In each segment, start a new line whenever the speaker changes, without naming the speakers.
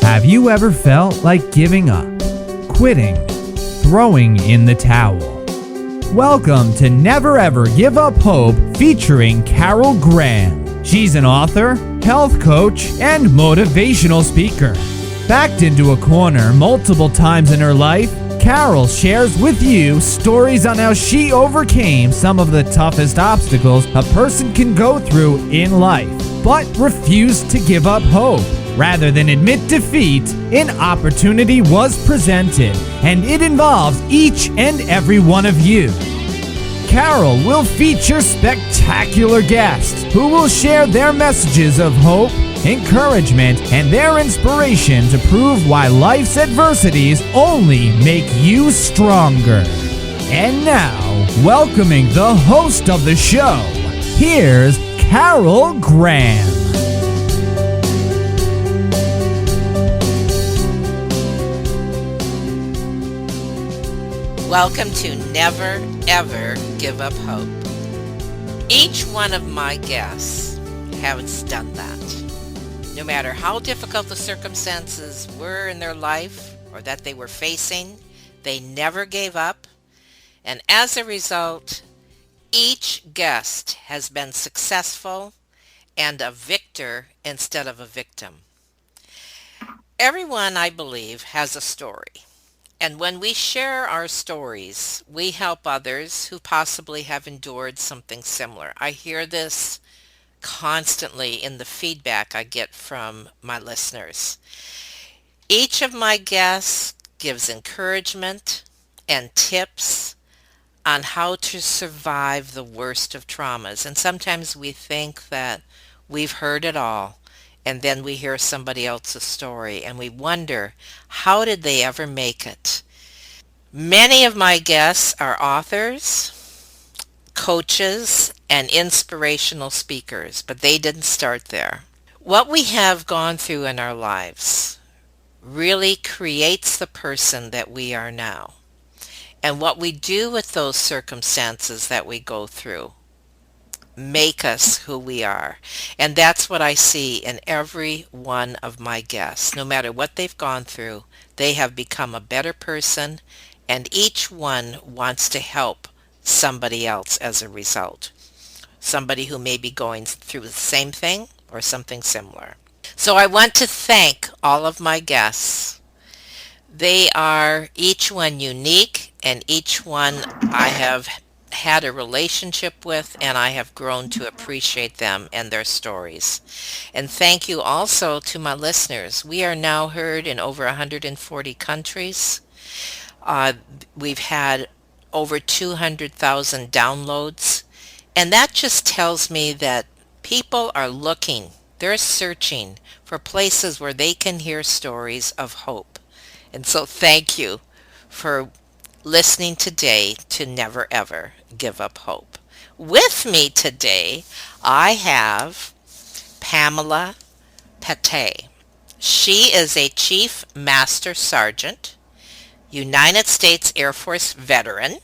Have you ever felt like giving up, quitting, throwing in the towel? Welcome to Never Ever Give Up Hope featuring Carol Graham. She's an author, health coach, and motivational speaker. Backed into a corner multiple times in her life, Carol shares with you stories on how she overcame some of the toughest obstacles a person can go through in life, but refused to give up hope. Rather than admit defeat, an opportunity was presented, and it involves each and every one of you. Carol will feature spectacular guests who will share their messages of hope, encouragement, and their inspiration to prove why life's adversities only make you stronger. And now, welcoming the host of the show, here's Carol Graham.
Welcome to Never Ever Give Up Hope. Each one of my guests has done that. No matter how difficult the circumstances were in their life or that they were facing, they never gave up. And as a result, each guest has been successful and a victor instead of a victim. Everyone, I believe, has a story. And when we share our stories, we help others who possibly have endured something similar. I hear this constantly in the feedback I get from my listeners. Each of my guests gives encouragement and tips on how to survive the worst of traumas. And sometimes we think that we've heard it all. And then we hear somebody else's story and we wonder, how did they ever make it? Many of my guests are authors, coaches, and inspirational speakers, but they didn't start there. What we have gone through in our lives really creates the person that we are now. And what we do with those circumstances that we go through make us who we are. And that's what I see in every one of my guests. No matter what they've gone through, they have become a better person, and each one wants to help somebody else as a result. Somebody who may be going through the same thing or something similar. So I want to thank all of my guests. They are each one unique, and each one I have had a relationship with, and I have grown to appreciate them and their stories. And thank you also to my listeners. We are now heard in over 140 countries. We've had over 200,000 downloads, and that just tells me that people are looking, they're searching for places where they can hear stories of hope. And so thank you for listening today to Never Ever Give Up Hope. With me today, I have Pamela Pete. She is a Chief Master Sergeant, United States Air Force veteran.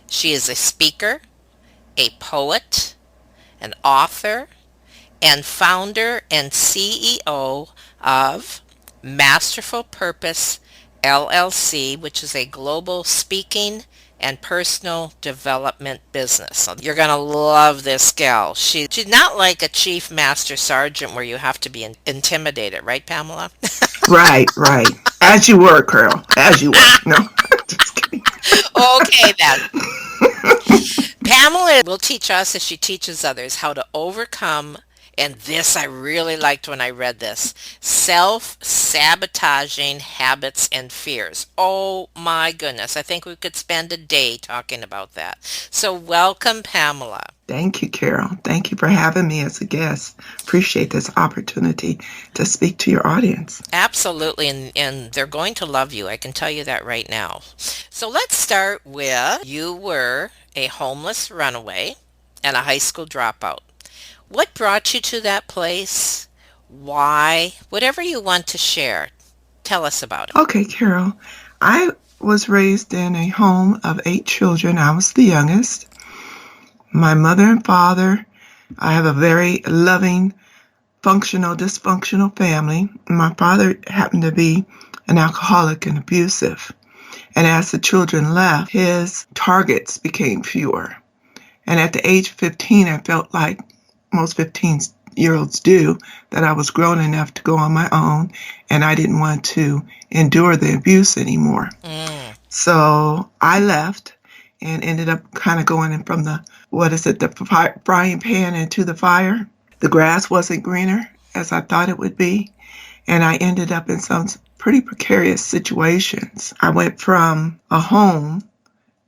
She is a speaker, a poet, an author, and founder and CEO of Masterful Purpose LLC, which is a global speaking and personal development business. So you're going to love this gal. She's not like a chief master sergeant where you have to be intimidated, right, Pamela?
Right. As you were, Carol. As you were. No, just kidding.
Okay, then. Pamela will teach us, as she teaches others, how to overcome, and this I really liked when I read this, self-sabotaging habits and fears. Oh my goodness, I think we could spend a day talking about that. So welcome, Pamela.
Thank you, Carol. Thank you for having me as a guest. Appreciate this opportunity to speak to your audience.
Absolutely, and they're going to love you. I can tell you that right now. So let's start with, you were a homeless runaway and a high school dropout. What brought you to that place? Why? Whatever you want to share, tell us about it.
Okay, Carol. I was raised in a home of 8 children. I was the youngest. My mother and father, I have a very loving dysfunctional family. My father happened to be an alcoholic and abusive. And as the children left, his targets became fewer. And at the age of 15, I felt like most 15-year-olds do, that I was grown enough to go on my own, and I didn't want to endure the abuse anymore. So I left and ended up kind of going in from the frying pan into the fire. The grass wasn't greener as I thought it would be, and I ended up in some pretty precarious situations. I went from a home,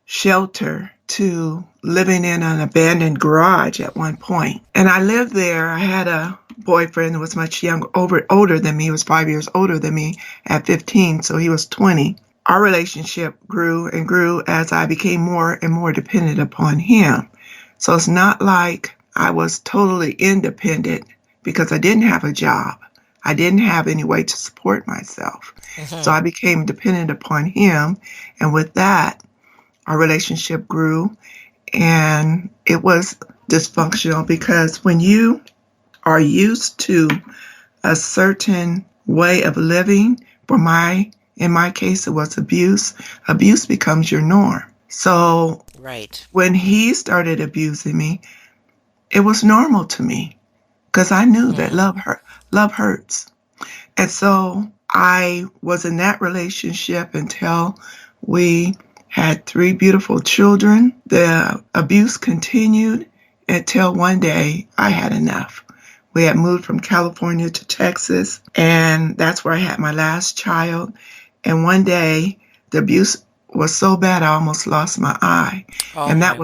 shelter, to living in an abandoned garage at one point. And I lived there. I had a boyfriend who was much older than me. He was 5 years older than me at 15, so he was 20. Our relationship grew and grew as I became more and more dependent upon him. So it's not like I was totally independent because I didn't have a job. I didn't have any way to support myself. So I became dependent upon him. And with that, our relationship grew, and it was dysfunctional because when you are used to a certain way of living, in my case, it was abuse. Abuse becomes your norm. So when he started abusing me, it was normal to me because I knew that love hurts. And so I was in that relationship until we had 3 beautiful children. The abuse continued until one day I had enough. We had moved from California to Texas, and that's where I had my last child. And one day, the abuse was so bad I almost lost my eye. And that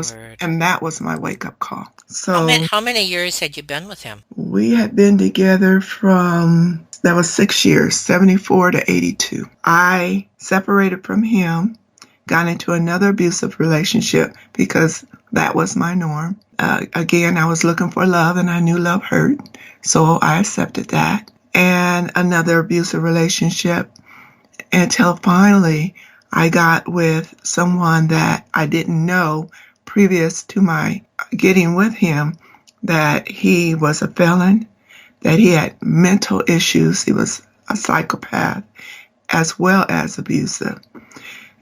was my wake-up call. So
how many years had you been with him?
We had been together that was 6 years, 74 to 82. I separated from him, got into another abusive relationship because that was my norm. Again, I was looking for love, and I knew love hurt, so I accepted that. And another abusive relationship until finally I got with someone that I didn't know previous to my getting with him, that he was a felon, that he had mental issues, he was a psychopath, as well as abusive.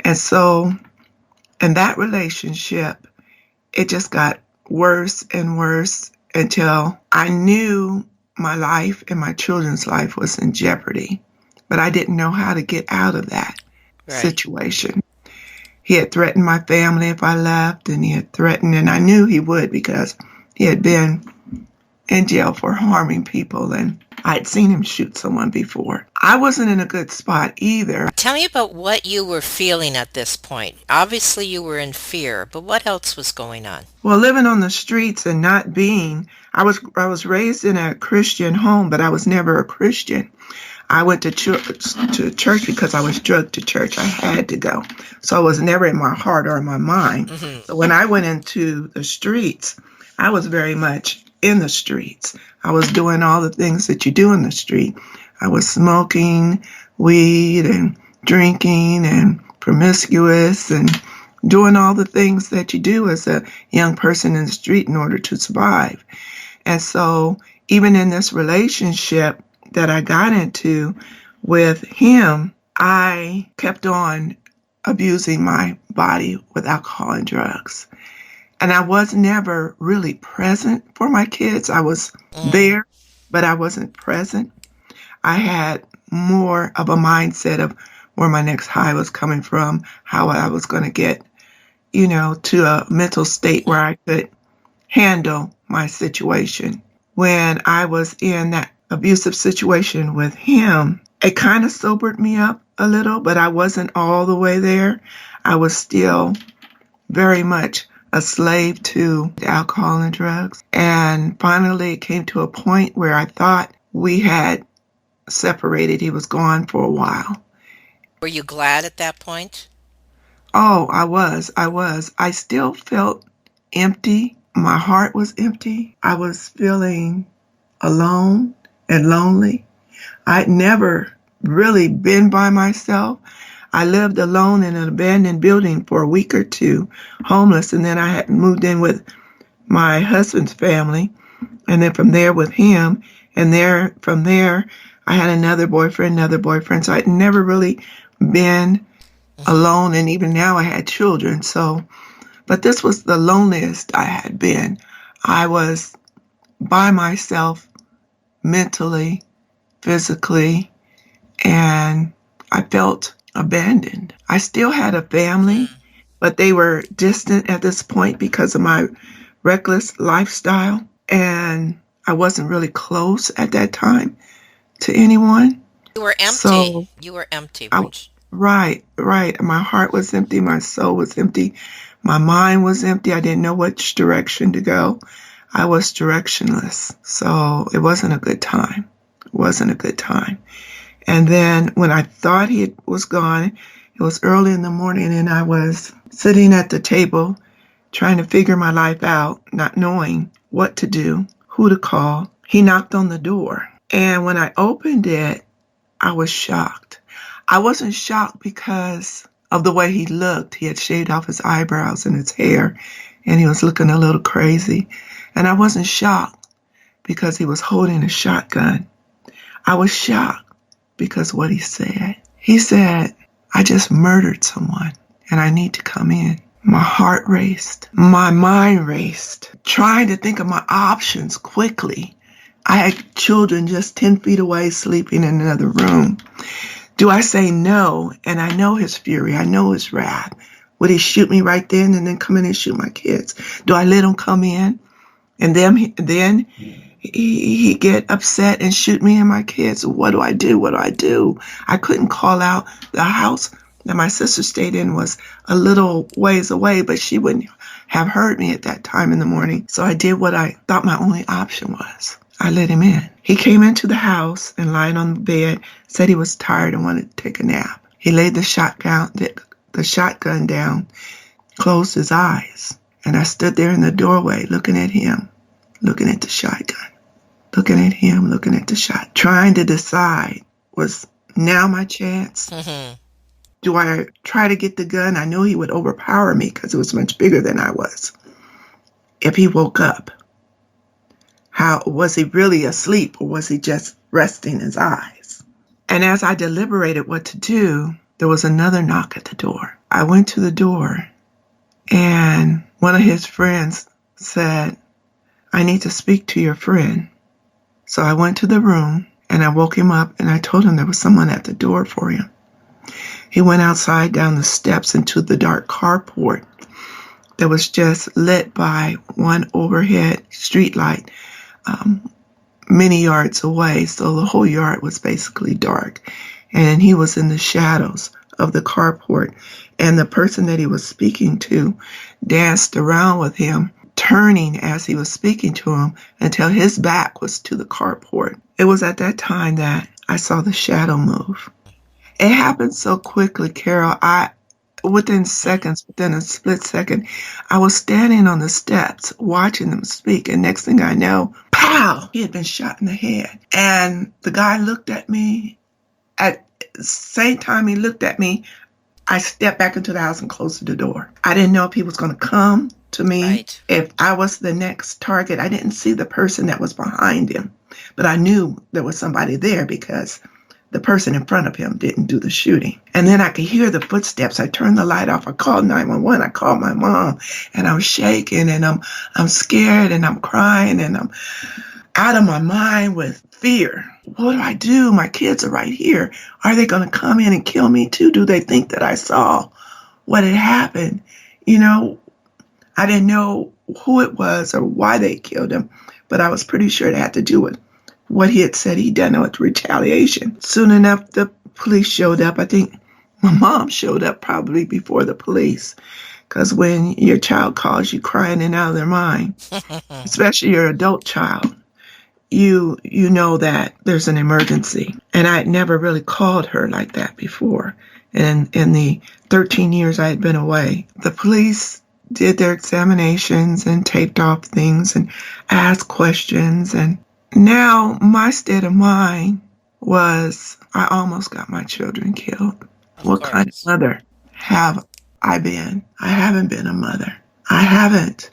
And so in that relationship, it just got worse and worse until I knew my life and my children's life was in jeopardy. But I didn't know how to get out of that situation. He had threatened my family if I left, and he had threatened, and I knew he would because he had been in jail for harming people, and I'd seen him shoot someone before. I wasn't in a good spot either.
Tell me about what you were feeling at this point. Obviously, you were in fear, but what else was going on?
Well, living on the streets and not being, I was raised in a Christian home, but I was never a Christian. I went to church because I was drugged to church. I had to go. So it was never in my heart or in my mind. So when I went into the streets, I was very much in the streets. I was doing all the things that you do in the street. I was smoking weed and drinking and promiscuous and doing all the things that you do as a young person in the street in order to survive. And so even in this relationship that I got into with him, I kept on abusing my body with alcohol and drugs. And I was never really present for my kids. I was there, but I wasn't present. I had more of a mindset of where my next high was coming from, how I was going to get, to a mental state where I could handle my situation. When I was in that abusive situation with him, it kind of sobered me up a little, but I wasn't all the way there. I was still very much a slave to alcohol and drugs. And finally, it came to a point where I thought we had separated. He was gone for a while.
Were you glad at that point?
Oh, I was. I still felt empty. My heart was empty. I was feeling alone and lonely. I'd never really been by myself. I lived alone in an abandoned building for a week or two, homeless, and then I had moved in with my husband's family, and then from there with him, And from there, I had another boyfriend. So I'd never really been alone. And even now I had children. But this was the loneliest I had been. I was by myself mentally, physically, and I felt abandoned. I still had a family, but they were distant at this point because of my reckless lifestyle. And I wasn't really close at that time to anyone.
You were empty.
So
You were empty,
I,
weren't
right. My heart was empty. My soul was empty. My mind was empty. I didn't know which direction to go. I was directionless. So it wasn't a good time. It wasn't a good time. And then when I thought he was gone, it was early in the morning and I was sitting at the table trying to figure my life out, not knowing what to do, who to call. He knocked on the door. And when I opened it, I was shocked. I wasn't shocked because of the way he looked. He had shaved off his eyebrows and his hair, and he was looking a little crazy. And I wasn't shocked because he was holding a shotgun. I was shocked because what he said. He said, I just murdered someone and I need to come in. My heart raced. My mind raced. Trying to think of my options quickly. I had children just 10 feet away sleeping in another room. Do I say no? And I know his fury. I know his wrath. Would he shoot me right then and then come in and shoot my kids? Do I let him come in and then he get upset and shoot me and my kids? What do I do? What do I do? I couldn't call out. The house that my sister stayed in was a little ways away, but she wouldn't have heard me at that time in the morning. So I did what I thought my only option was. I let him in. He came into the house and lying on the bed, said he was tired and wanted to take a nap. He laid the shotgun down, closed his eyes, and I stood there in the doorway looking at him, looking at the shotgun, looking at him, looking at the shot, trying to decide, was now my chance? Do I try to get the gun? I knew he would overpower me because it was much bigger than I was. If he woke up, how was he really asleep or was he just resting his eyes? And as I deliberated what to do, there was another knock at the door. I went to the door and one of his friends said, I need to speak to your friend. So I went to the room and I woke him up and I told him there was someone at the door for him. He went outside down the steps into the dark carport that was just lit by one overhead street light many yards away. So the whole yard was basically dark. And he was in the shadows of the carport. And the person that he was speaking to danced around with him, turning as he was speaking to him until his back was to the carport. It was at that time that I saw the shadow move. It happened so quickly, Carol. Within a split second, I was standing on the steps watching them speak. And next thing I know, pow, he had been shot in the head. And the guy looked at me. At the same time he looked at me, I stepped back into the house and closed the door. I didn't know if he was going to come to me,
Right.
if I was the next target. I didn't see the person that was behind him, but I knew there was somebody there because the person in front of him didn't do the shooting. And then I could hear the footsteps. I turned the light off. I called 911. I called my mom, and I'm shaking, and I'm scared, and I'm crying, and I'm out of my mind with fear. What do I do? My kids are right here. Are they going to come in and kill me too? Do they think that I saw what had happened? You know, I didn't know who it was or why they killed him, but I was pretty sure it had to do with what he had said he'd done with retaliation. Soon enough, the police showed up. I think my mom showed up probably before the police, because when your child calls you crying and out of their mind, especially your adult child, you know that there's an emergency. And I had never really called her like that before. And in the 13 years I had been away, the police did their examinations and taped off things and asked questions. And now my state of mind was, I almost got my children killed. What kind of mother have I been? I haven't been a mother. I haven't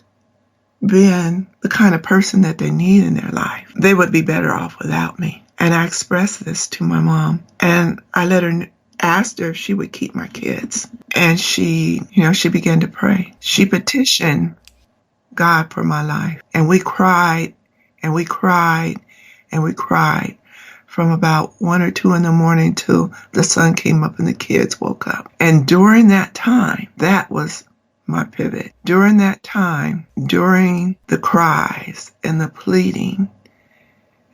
being the kind of person that they need in their life. They would be better off without me. And I expressed this to my mom, and I asked her if she would keep my kids. And she began to pray. She petitioned God for my life. And we cried and we cried and we cried from about 1 or 2 in the morning till the sun came up and the kids woke up. And during that time, that was my pivot. During that time, during the cries and the pleading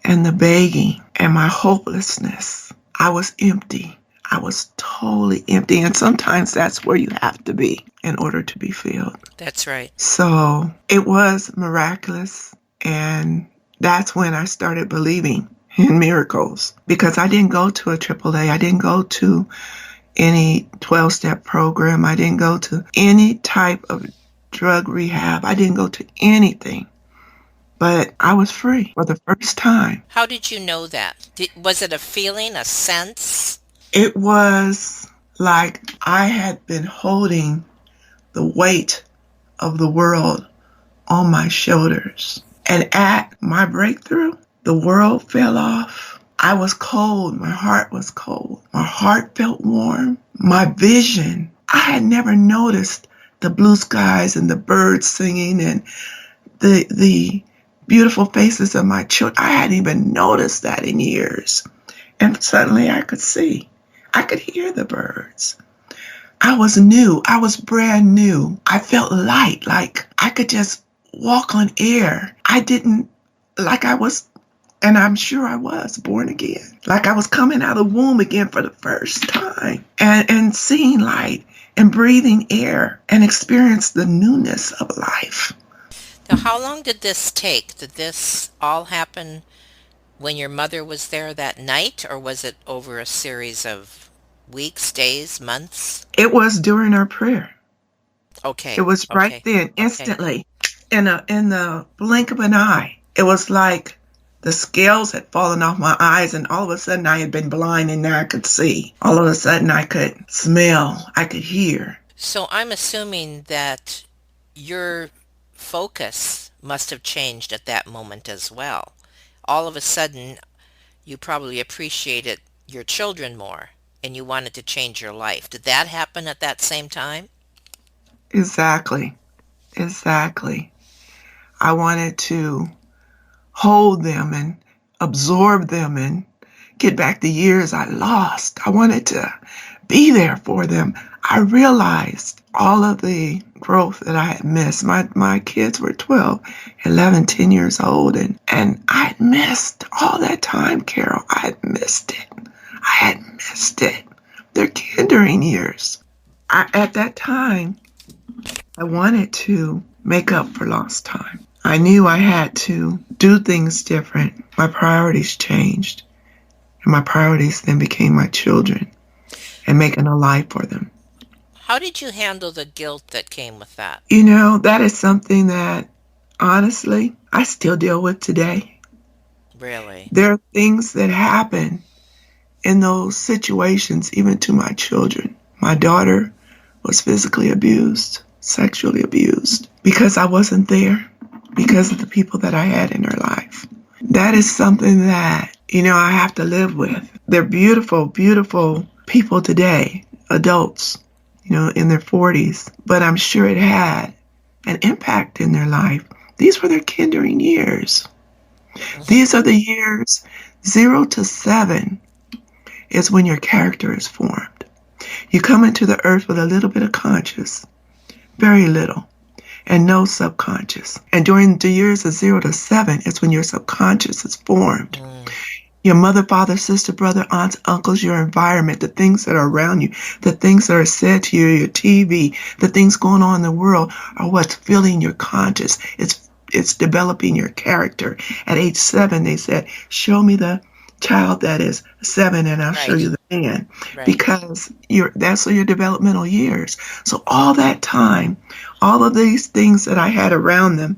and the begging and my hopelessness, I was empty. I was totally empty. And sometimes that's where you have to be in order to be filled.
That's right.
So it was miraculous. And that's when I started believing in miracles, because I didn't go to a AAA. I didn't go to any 12-step program. I didn't go to any type of drug rehab. I didn't go to anything. But I was free for the first time.
How did you know that? Was it a feeling, a sense?
It was like I had been holding the weight of the world on my shoulders. And at my breakthrough, the world fell off. I was cold. My heart was cold. My heart felt warm. My vision, I had never noticed the blue skies and the birds singing and the beautiful faces of my children. I hadn't even noticed that in years. And suddenly I could see. I could hear the birds. I was new. I was brand new. I felt light, like I could just walk on air. I didn't, like I was, and I'm sure I was born again. Like I was coming out of the womb again for the first time and seeing light and breathing air and experience the newness of life.
Now, how long did this take? Did this all happen when your mother was there that night, or was it over a series of weeks, days, months?
It was during our prayer.
Okay.
It was right
Okay.
then, instantly, in the blink of an eye. It was like the scales had fallen off my eyes, and all of a sudden I had been blind and now I could see. All of a sudden I could smell, I could hear.
So I'm assuming that your focus must have changed at that moment as well. All of a sudden, you probably appreciated your children more and you wanted to change your life. Did that happen at that same time?
Exactly. I wanted to hold them and absorb them and get back the years I lost. I wanted to be there for them. I realized all of the growth that I had missed. My kids were 12, 11, 10 years old, and I had missed all that time, Carol. I had missed it. Their kindering years. At that time, I wanted to make up for lost time. I knew I had to do things different. My priorities changed. And my priorities then became my children and making a life for them.
How did you handle the guilt that came with that?
You know, that is something that, honestly, I still deal with today.
Really?
There are things that happen in those situations, even to my children. My daughter was physically abused, sexually abused, because I wasn't there, because of the people that I had in her life. That is something that, I have to live with. They're beautiful, beautiful people today, adults, in their 40s, but I'm sure it had an impact in their life. These were their kindering years. These are the years 0 to 7 is when your character is formed. You come into the earth with a little bit of conscious, very little, and no subconscious. And during the years of 0 to 7 is when your subconscious is formed. Your mother, father, sister, brother, aunts, uncles, your environment, the things that are around you, the things that are said to you, your TV, the things going on in the world are what's filling your conscious. It's developing your character. At age 7, they said, show me the child that is 7 and I'll show you the man.
Right.
Because that's your developmental years. So all that time, all of these things that I had around them,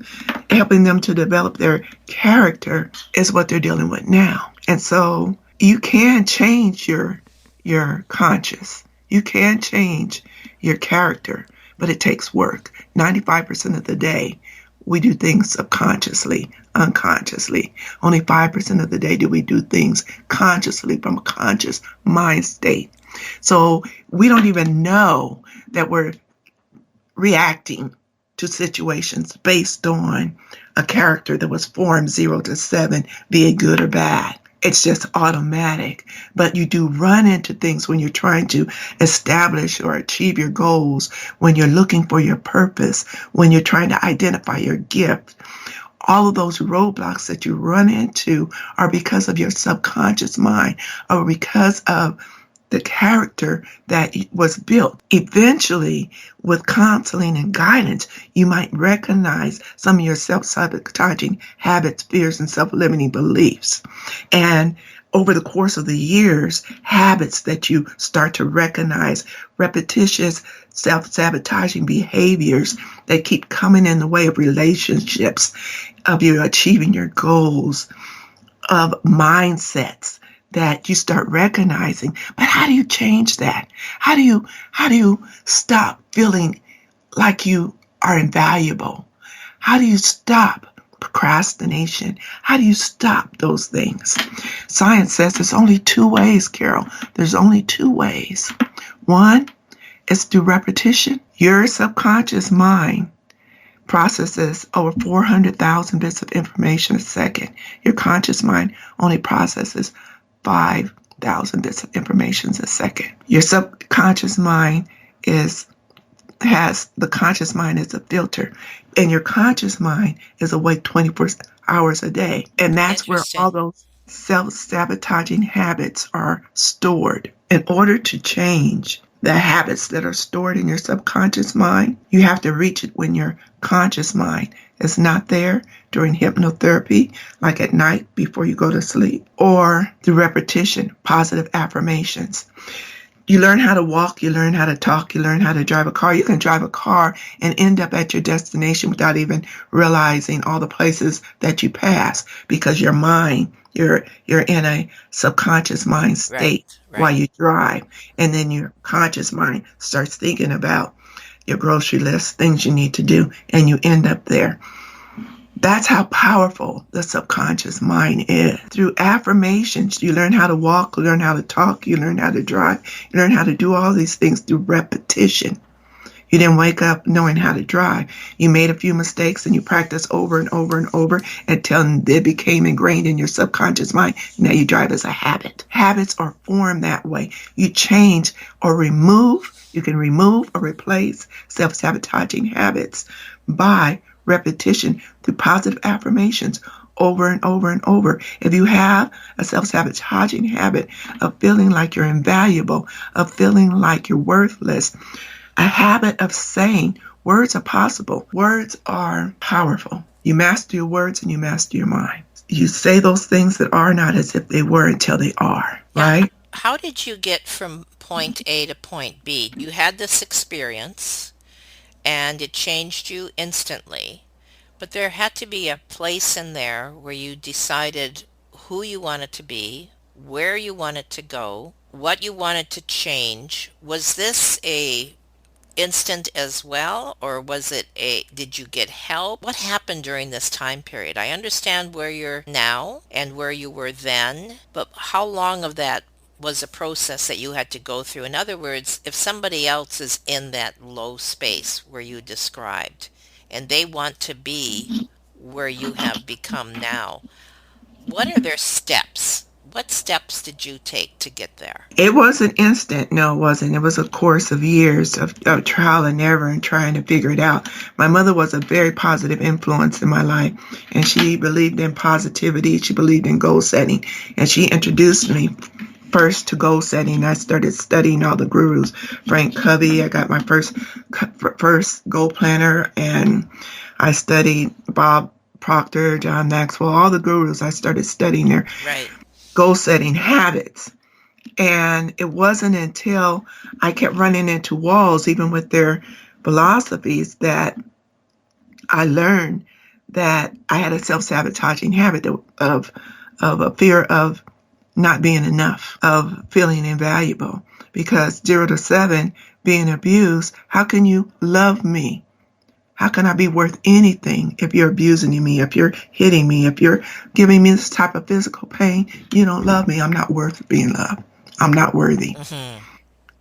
helping them to develop their character is what they're dealing with now. And so you can change your conscious. You can change your character, but it takes work. 95% of the day, we do things subconsciously, unconsciously. Only 5% of the day do we do things consciously from a conscious mind state. So we don't even know that we're reacting to situations based on a character that was formed 0 to 7, be it good or bad. It's just automatic. But you do run into things when you're trying to establish or achieve your goals, when you're looking for your purpose, when you're trying to identify your gift. All of those roadblocks that you run into are because of your subconscious mind, or because of the character that was built. Eventually, with counseling and guidance, you might recognize some of your self-sabotaging habits, fears, and self-limiting beliefs. And over the course of the years, habits that you start to recognize, repetitious self-sabotaging behaviors that keep coming in the way of relationships, of you achieving your goals, of mindsets that you start recognizing. But how do you change that? How do you stop feeling like you are invaluable? How do you stop procrastination? How do you stop those things? Science says there's only 2 ways, Carol. There's only 2 ways. One is through repetition. Your subconscious mind processes over 400,000 bits of information a second. Your conscious mind only processes 5,000 bits of information a second. Your subconscious mind has the conscious mind as a filter, and your conscious mind is awake 24 hours a day. And that's where all those self-sabotaging habits are stored. In order to change the habits that are stored in your subconscious mind, you have to reach it when your conscious mind is not there, during hypnotherapy, like at night before you go to sleep, or through repetition, positive affirmations. You learn how to walk, you learn how to talk, you learn how to drive a car. You can drive a car and end up at your destination without even realizing all the places that you pass, because your mind, you're in a subconscious mind state while you drive. And then your conscious mind starts thinking about your grocery list, things you need to do, and you end up there. That's how powerful the subconscious mind is. Through affirmations, you learn how to walk, you learn how to talk, you learn how to drive, you learn how to do all these things through repetition. You didn't wake up knowing how to drive. You made a few mistakes and you practiced over and over and over until they became ingrained in your subconscious mind. Now you drive as a habit. Habits are formed that way. You change or remove, you can remove or replace self-sabotaging habits by repetition through positive affirmations over and over and over. If you have a self-sabotaging habit of feeling like you're invaluable, of feeling like you're worthless, a habit of saying words are possible, words are powerful. You master your words and you master your mind. You say those things that are not as if they were until they are, right?
How did you get from point A to point B? You had this experience and it changed you instantly, but there had to be a place in there where you decided who you wanted to be, where you wanted to go, what you wanted to change. Was this a instant as well, or did you get help? What happened during this time period? I understand where you're now and where you were then, but how long of that was a process that you had to go through? In other words, if somebody else is in that low space where you described and they want to be where you have become now, what are their steps? What steps did you take to get there?
It wasn't instant. No, it wasn't. It was a course of years of trial and error and trying to figure it out. My mother was a very positive influence in my life, and she believed in positivity. She believed in goal setting, and she introduced me first to goal setting. I started studying all the gurus. Frank Covey, I got my first goal planner, and I studied Bob Proctor, John Maxwell, all the gurus. I started studying their goal setting habits. And it wasn't until I kept running into walls, even with their philosophies, that I learned that I had a self-sabotaging habit of a fear of not being enough, of feeling invaluable. Because 0 to 7, being abused, how can you love me? How can I be worth anything if you're abusing me, if you're hitting me, if you're giving me this type of physical pain? You don't love me. I'm not worth being loved. I'm not worthy.
Mm-hmm.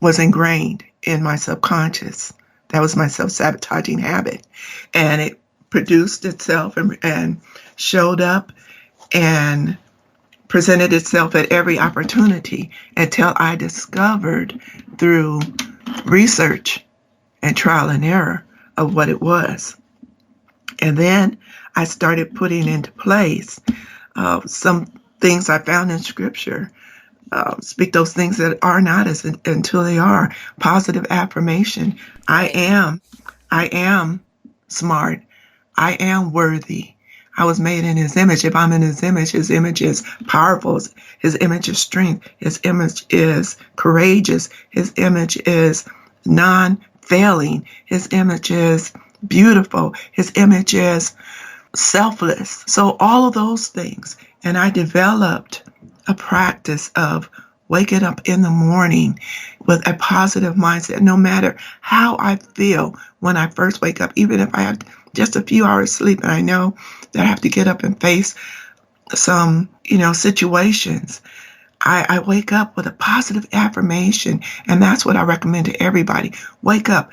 Was ingrained in my subconscious. That was my self-sabotaging habit. And it produced itself and showed up and presented itself at every opportunity until I discovered through research and trial and error of what it was. And then I started putting into place some things I found in scripture. Speak those things that are not as until they are. Positive affirmation.
Right.
I am smart. I am worthy. I was made in his image. If I'm in his image is powerful. His image is strength. His image is courageous. His image is non-failing. His image is beautiful. His image is selfless. So all of those things. And I developed a practice of waking up in the morning with a positive mindset, no matter how I feel when I first wake up, even if I have just a few hours sleep and I know that I have to get up and face some, situations. I wake up with a positive affirmation, and that's what I recommend to everybody. Wake up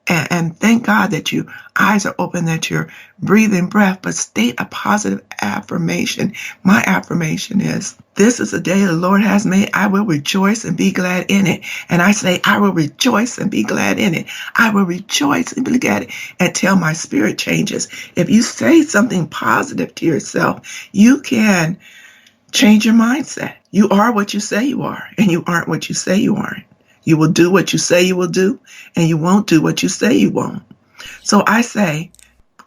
and thank God that your eyes are open, that you're breathing breath, but state a positive affirmation. My affirmation is, this is a day the Lord has made. I will rejoice and be glad in it. And I say, I will rejoice and be glad in it. I will rejoice and be glad until my spirit changes. If you say something positive to yourself, you can change your mindset. You are what you say you are, and you aren't what you say you aren't. You will do what you say you will do, and you won't do what you say you won't. So I say,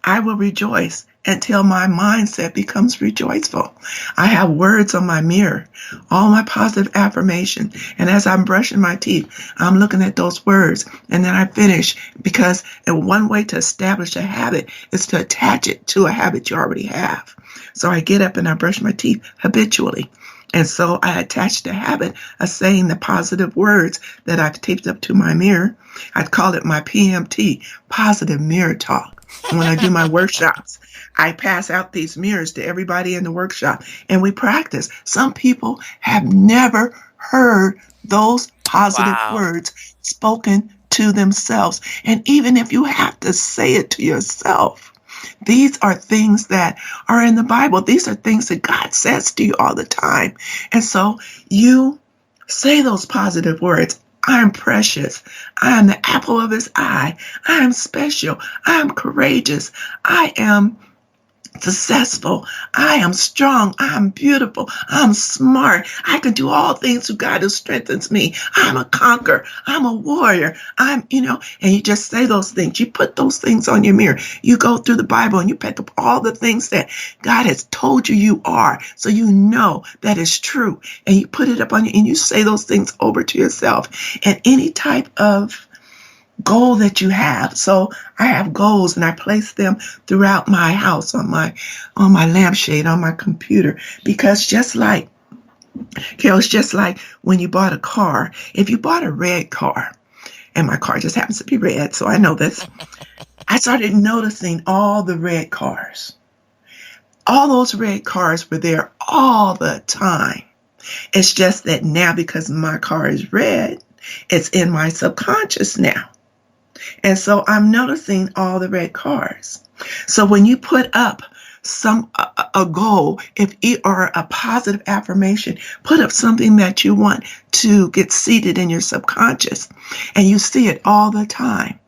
I will rejoice until my mindset becomes rejoiceful. I have words on my mirror, all my positive affirmation. And as I'm brushing my teeth, I'm looking at those words, and then I finish, because one way to establish a habit is to attach it to a habit you already have. So I get up and I brush my teeth habitually. And so I attached the habit of saying the positive words that I've taped up to my mirror. I'd call it my PMT, positive mirror talk. And when I do my workshops, I pass out these mirrors to everybody in the workshop, and we practice. Some people have never heard those positive
Wow.
words spoken to themselves. And even if you have to say it to yourself, these are things that are in the Bible. These are things that God says to you all the time. And so you say those positive words. I am precious. I am the apple of his eye. I am special. I am courageous. I am successful. I am strong. I am beautiful. I'm smart. I can do all things through God who strengthens me. I'm a conqueror. I'm a warrior. and you just say those things. You put those things on your mirror. You go through the Bible and you pick up all the things that God has told you are, so you know that is true. And you put it up on you and you say those things over to yourself. And any type of goal that you have. So I have goals, and I place them throughout my house, on my lampshade, on my computer, because just like when you bought a car, if you bought a red car, and my car just happens to be red, so I know this, I started noticing all the red cars. All those red cars were there all the time. It's just that now, because my car is red, it's in my subconscious now. And so I'm noticing all the red cars. So when you put up a goal, or a positive affirmation, put up something that you want to get seated in your subconscious, and you see it all the time.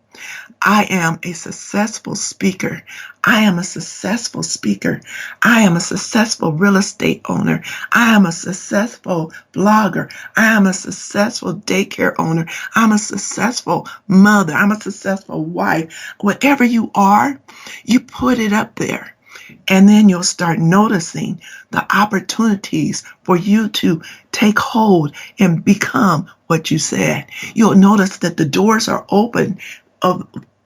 I am a successful speaker. I am a successful speaker. I am a successful real estate owner. I am a successful blogger. I am a successful daycare owner. I'm a successful mother. I'm a successful wife. Whatever you are, you put it up there. And then you'll start noticing the opportunities for you to take hold and become what you said. You'll notice that the doors are open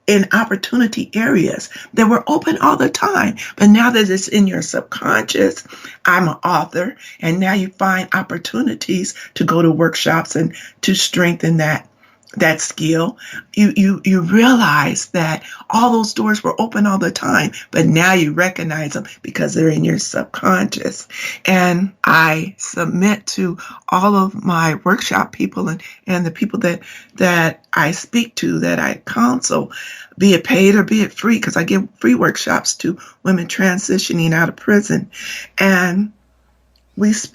in opportunity areas that were open all the time. But now that it's in your subconscious, I'm an author, and now you find opportunities to go to workshops and to strengthen that that skill, you realize that all those doors were open all the time, but now you recognize them because they're in your subconscious. And I submit to all of my workshop people and the people that I speak to, that I counsel, be it paid or be it free, because I give free workshops to women transitioning out of prison. And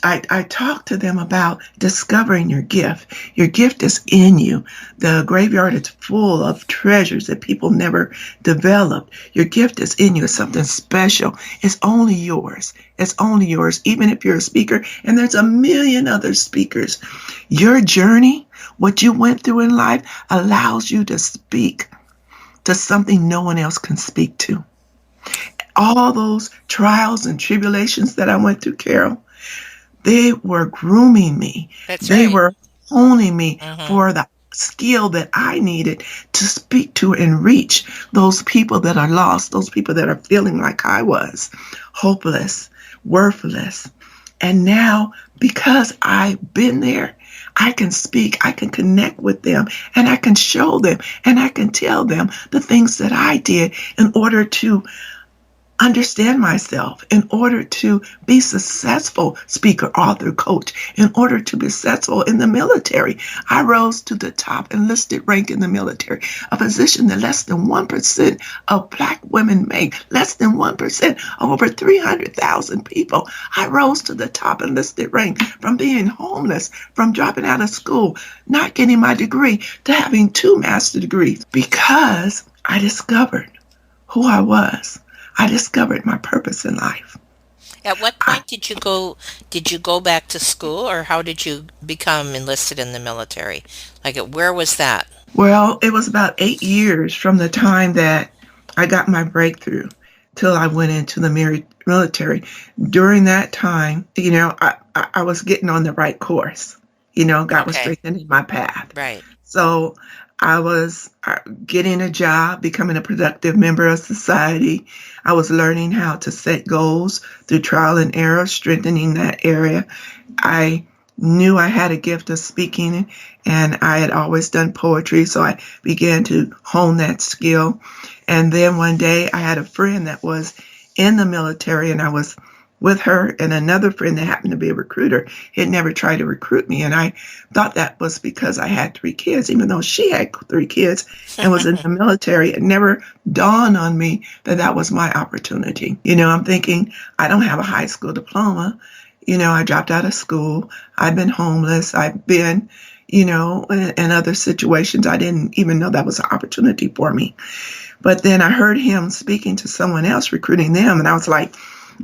I talk to them about discovering your gift. Your gift is in you. The graveyard is full of treasures that people never developed. Your gift is in you. It's something special. It's only yours. It's only yours, even if you're a speaker, and there's a million other speakers. Your journey, what you went through in life, allows you to speak to something no one else can speak to. All those trials and tribulations that I went through, Carol, they were grooming me. They
right.
were honing me
Mm-hmm.
for the skill that I needed to speak to and reach those people that are lost, those people that are feeling like I was, hopeless, worthless. And now, because I've been there, I can speak, I can connect with them, and I can show them, and I can tell them the things that I did in order to understand myself, in order to be successful speaker, author, coach, in order to be successful in the military. I rose to the top enlisted rank in the military, a position that less than 1% of Black women make, less than 1% of over 300,000 people. I rose to the top enlisted rank from being homeless, from dropping out of school, not getting my degree, to having 2 master's degrees, because I discovered who I was. I discovered my purpose in life.
At what point did you go back to school, or how did you become enlisted in the military? Like, where was that?
Well, it was about 8 years from the time that I got my breakthrough till I went into the military. During that time, I was getting on the right course. God was
Okay.
strengthening my path.
Right.
So I was getting a job, becoming a productive member of society. I was learning how to set goals through trial and error, strengthening that area. I knew I had a gift of speaking, and I had always done poetry, so I began to hone that skill. And then one day I had a friend that was in the military, and I was with her and another friend that happened to be a recruiter. He had never tried to recruit me, and I thought that was because I had 3 kids, even though she had 3 kids and was in the military. It never dawned on me that that was my opportunity. I'm thinking, I don't have a high school diploma. I dropped out of school. I've been homeless. I've been, in other situations. I didn't even know that was an opportunity for me. But then I heard him speaking to someone else, recruiting them, and I was like,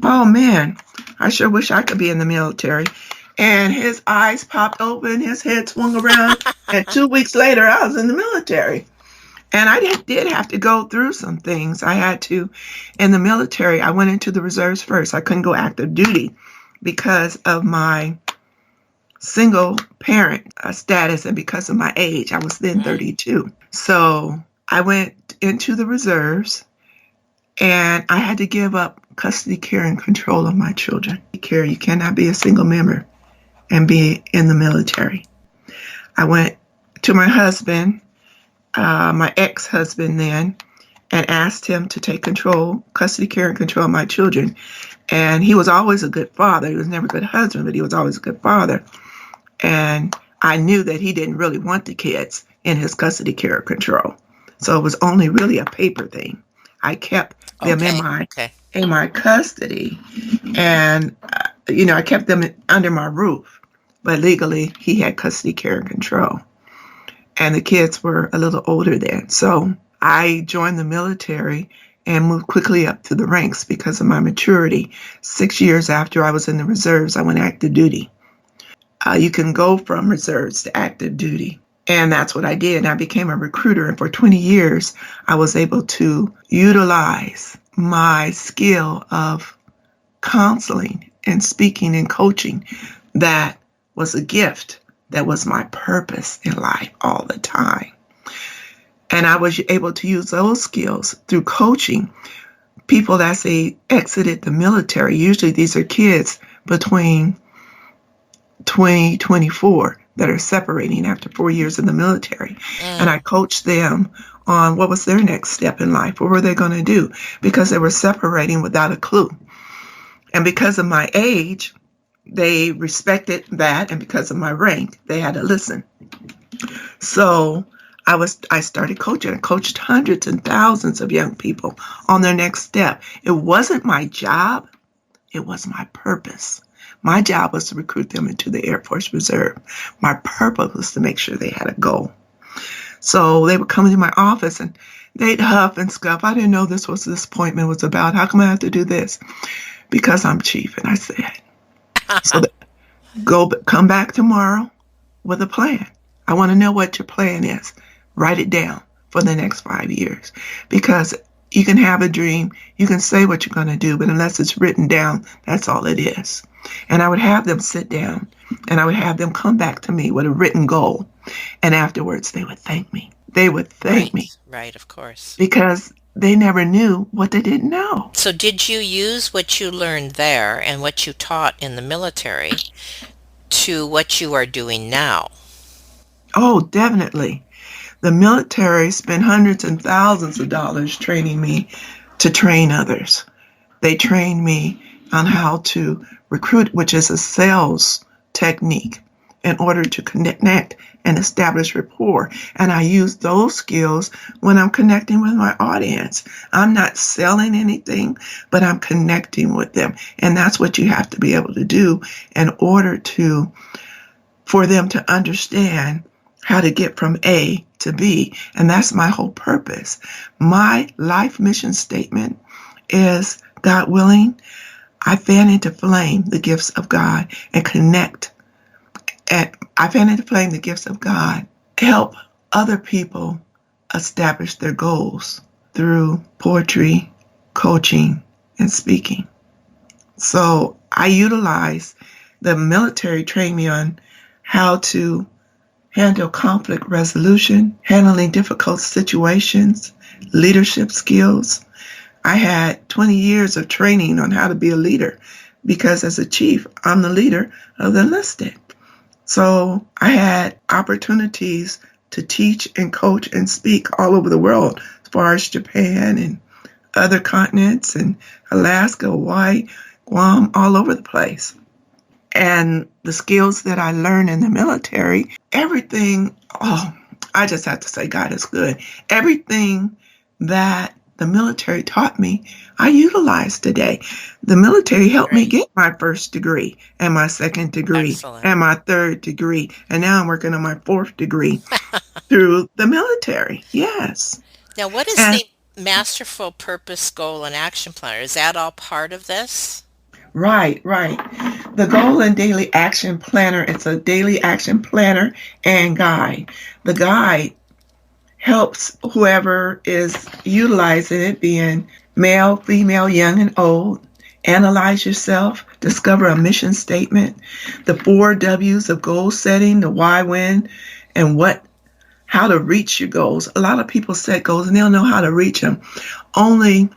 oh man, I sure wish I could be in the military. And his eyes popped open, his head swung around, and 2 weeks later, I was in the military. And I did have to go through some things. I had to, in the military, I went into the reserves first. I couldn't go active duty because of my single parent status and because of my age. I was then 32. So I went into the reserves, and I had to give up custody, care, and control of my children. You cannot be a single member and be in the military. I went to my husband, my ex-husband then, and asked him to take custody, care, and control of my children. And he was always a good father. He was never a good husband, but he was always a good father. And I knew that he didn't really want the kids in his custody, care, and control. So it was only really a paper thing. I kept them in my custody, and I kept them under my roof. But legally, he had custody, care, and control. And the kids were a little older then. So I joined the military and moved quickly up to the ranks because of my maturity. 6 years after I was in the reserves, I went active duty. You can go from reserves to active duty. And that's what I did. I became a recruiter. And for 20 years, I was able to utilize my skill of counseling and speaking and coaching. That was a gift. That was my purpose in life all the time. And I was able to use those skills through coaching people as they exited the military. Usually these are kids between 20, 24. that are separating after 4 years in the military. And I
Mm.
coached them on what was their next step in life. What were they going to do? Because they were separating without a clue. And because of my age, they respected that. And because of my rank, they had to listen. So I started coaching. I coached hundreds and thousands of young people on their next step. It wasn't my job. It was my purpose. My job was to recruit them into the Air Force Reserve. My purpose was to make sure they had a goal. So they would come into my office and they'd huff and scuff. I didn't know this appointment was about. How come I have to do this? Because I'm chief. And I said, so come back tomorrow with a plan. I want to know what your plan is. Write it down for the next 5 years. Because you can have a dream, you can say what you're going to do, but unless it's written down, that's all it is. And I would have them sit down and I would have them come back to me with a written goal. And afterwards, they would thank me. They would thank me.
Right, of course.
Because they never knew what they didn't know.
So did you use what you learned there and what you taught in the military to what you are doing now?
Oh, definitely. The military spent hundreds and thousands of dollars training me to train others. They trained me on how to recruit, which is a sales technique, in order to connect and establish rapport. And I use those skills when I'm connecting with my audience. I'm not selling anything, but I'm connecting with them. And that's what you have to be able to do in order for them to understand how to get from A to B. And that's my whole purpose. My life mission statement is, God willing, I fan into flame the gifts of God and connect. I fan into flame the gifts of God, help other people establish their goals through poetry, coaching, and speaking. So I utilize the military trained me on how to handle conflict resolution, handling difficult situations, leadership skills. I had 20 years of training on how to be a leader because as a chief, I'm the leader of the enlisted. So I had opportunities to teach and coach and speak all over the world, as far as Japan and other continents and Alaska, Hawaii, Guam, all over the place. And the skills that I learned in the military, everything, I just have to say God is good. Everything that the military taught me, I utilize today. The military helped me get my first degree and my second degree. Excellent. And my third degree. And now I'm working on my fourth degree through the military. Yes.
Now, what is the Masterful Purpose Goal and Action Planner? Is that all part of this?
Right. The Goal and Daily Action Planner, it's a daily action planner and guide. The guide helps whoever is utilizing it, being male, female, young, and old, analyze yourself, discover a mission statement, the 4 W's of goal setting, the why, when, and how to reach your goals. A lot of people set goals and they don't know how to reach them. Only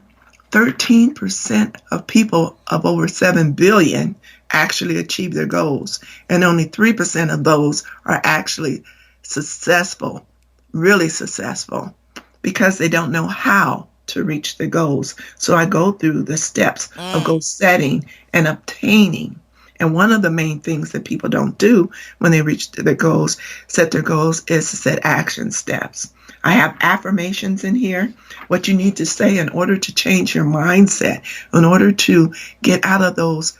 13% of people of over 7 billion actually achieve their goals. And only 3% of those are actually successful, really successful, because they don't know how to reach their goals. So I go through the steps of goal setting and obtaining. And one of the main things that people don't do when they reach their goals, set their goals, is to set action steps. I have affirmations in here, what you need to say in order to change your mindset, in order to get out of those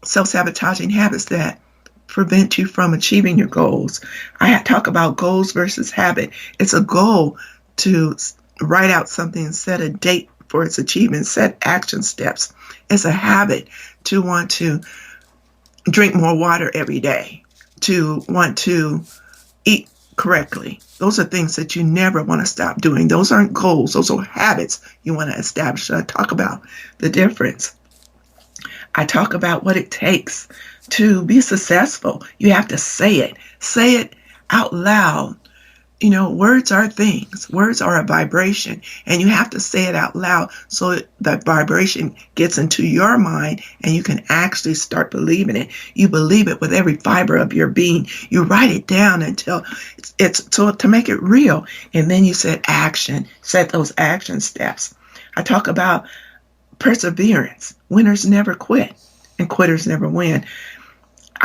self-sabotaging habits that prevent you from achieving your goals. I talk about goals versus habit. It's a goal to write out something and set a date for its achievement, set action steps. It's a habit to want to drink more water every day, to want to eat correctly. Those are things that you never want to stop doing. Those aren't goals. Those are habits you want to establish. So I talk about the difference. I talk about what it takes to be successful. You have to say it. Say it out loud Words are things. Words are a vibration, and you have to say it out loud so that vibration gets into your mind and you can actually start believing it. You believe it with every fiber of your being. You write it down until it's so to make it real, and then you set those action steps. I talk about perseverance. Winners never quit, and quitters never win.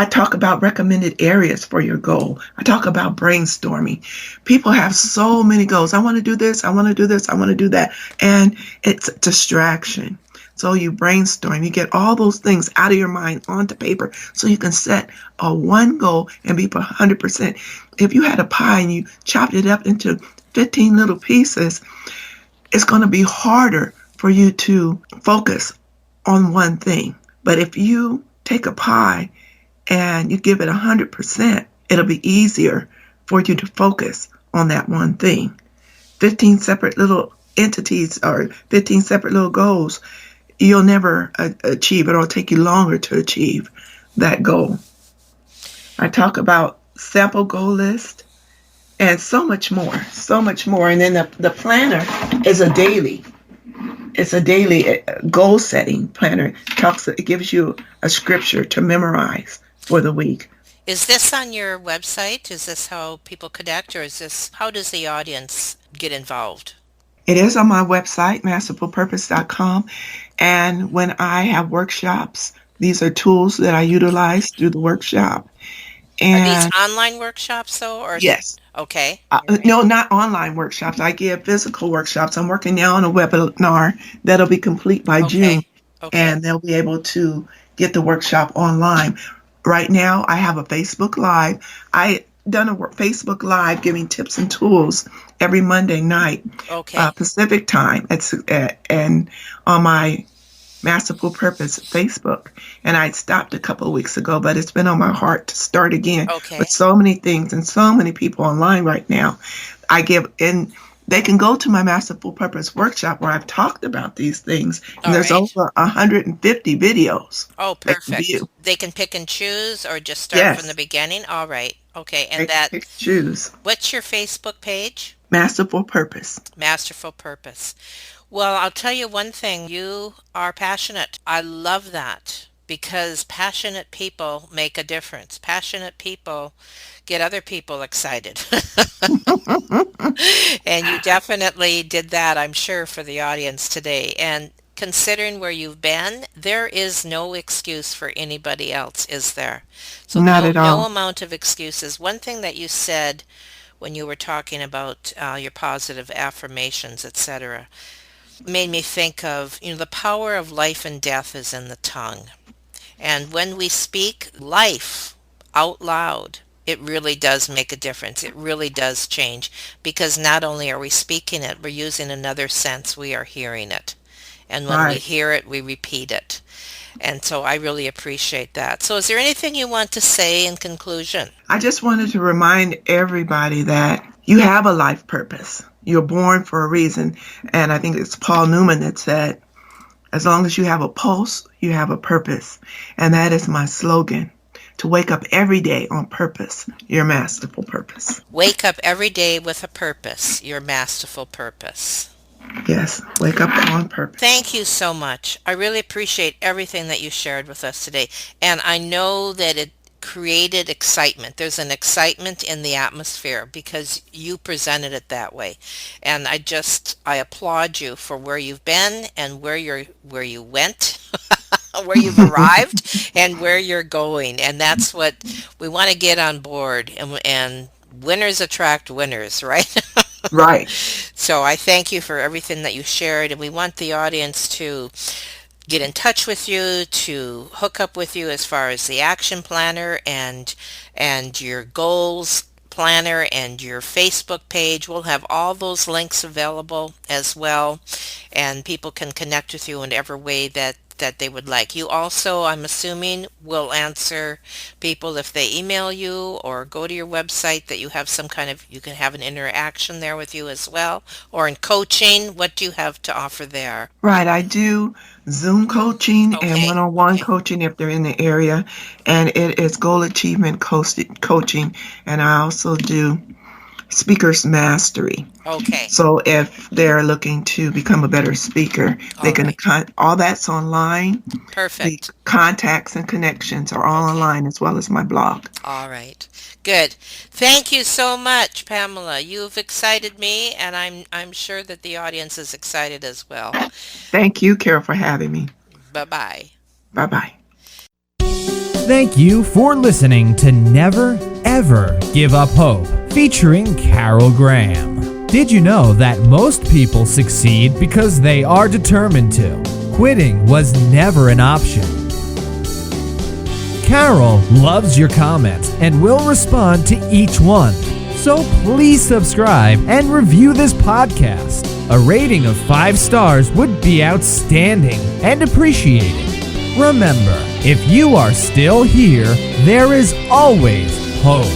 I talk about recommended areas for your goal. I talk about brainstorming. People have so many goals. I want to do this. I want to do this. I want to do that. And it's a distraction. So you brainstorm. You get all those things out of your mind onto paper so you can set a one goal and be 100%. If you had a pie and you chopped it up into 15 little pieces, it's going to be harder for you to focus on one thing. But if you take a pie and you give it 100%, it'll be easier for you to focus on that one thing. 15 separate little entities or 15 separate little goals, you'll never achieve it. It'll take you longer to achieve that goal. I talk about sample goal list and so much more. And then the planner is a daily. It's a daily goal setting planner. It gives you a scripture to memorize for the week.
Is this on your website? Is this how people connect, or how does the audience get involved?
It is on my website, masterfulpurpose.com. And when I have workshops, these are tools that I utilize through the workshop.
Are these online workshops, though? Or
yes.
Okay.
No, not online workshops. I give physical workshops. I'm working now on a webinar that'll be complete by June.
Okay.
And they'll be able to get the workshop online. Right now, I have a Facebook Live. I done a Facebook Live giving tips and tools every Monday night, Pacific time. And on my Masterful Purpose Facebook. And I stopped a couple of weeks ago, but it's been on my heart to start again. With so many things and so many people online right now. They can go to my Masterful Purpose workshop where I've talked about these things, and there's over 150 videos.
Oh, perfect. They can pick and choose or just start from the beginning? All right. Okay. And
pick and choose.
What's your Facebook page?
Masterful Purpose.
Masterful Purpose. Well, I'll tell you one thing. You are passionate. I love that because passionate people make a difference. Passionate people get other people excited. And you definitely did that, I'm sure, for the audience today. And considering where you've been, there is no excuse for anybody else, is there? So
not at all.
No amount of excuses. One thing that you said when you were talking about your positive affirmations, etc., made me think of, the power of life and death is in the tongue. And when we speak life out loud, it really does make a difference. It really does change because not only are we speaking it, we're using another sense. We are hearing it. And when we hear it, we repeat it. And so I really appreciate that. So is there anything you want to say in conclusion?
I just wanted to remind everybody that you have a life purpose. You're born for a reason. And I think it's Paul Newman that said, as long as you have a pulse, you have a purpose. And that is my slogan. To wake up every day on purpose, your masterful purpose.
Wake up every day with a purpose, your masterful purpose.
Yes, wake up on purpose.
Thank you so much. I really appreciate everything that you shared with us today. And I know that it created excitement. There's an excitement in the atmosphere because you presented it that way. And I applaud you for where you've been and where you went. Where you've arrived and where you're going. And that's what we want to get on board. And winners attract winners, right?
Right.
So I thank you for everything that you shared. And we want the audience to get in touch with you, to hook up with you as far as the action planner and your goals planner and your Facebook page. We'll have all those links available as well. And people can connect with you in every way that they would like. You also, I'm assuming, will answer people if they email you or go to your website, that you have you can have an interaction there with you as well. Or in coaching, what do you have to offer there?
Right, I do Zoom coaching and one-on-one coaching if they're in the area, and it is goal achievement coaching, and I also do speaker's mastery.
Okay.
So if they're looking to become a better speaker, they
All
can
right.
all that's online. The
Perfect.
contacts and connections are all
Okay.
online, as well as my blog.
All right. Good. Thank you so much, Pamela. You've excited me, and I'm sure that the audience is excited as well.
Thank you, Carol, for having me.
Bye-bye.
Bye-bye.
Thank you for listening to Never Ever Give Up Hope, featuring Carol Graham. Did you know that most people succeed because they are determined to? Quitting was never an option. Carol loves your comments and will respond to each one. So please subscribe and review this podcast. A rating of 5 stars would be outstanding and appreciated. Remember, if you are still here, there is always hope.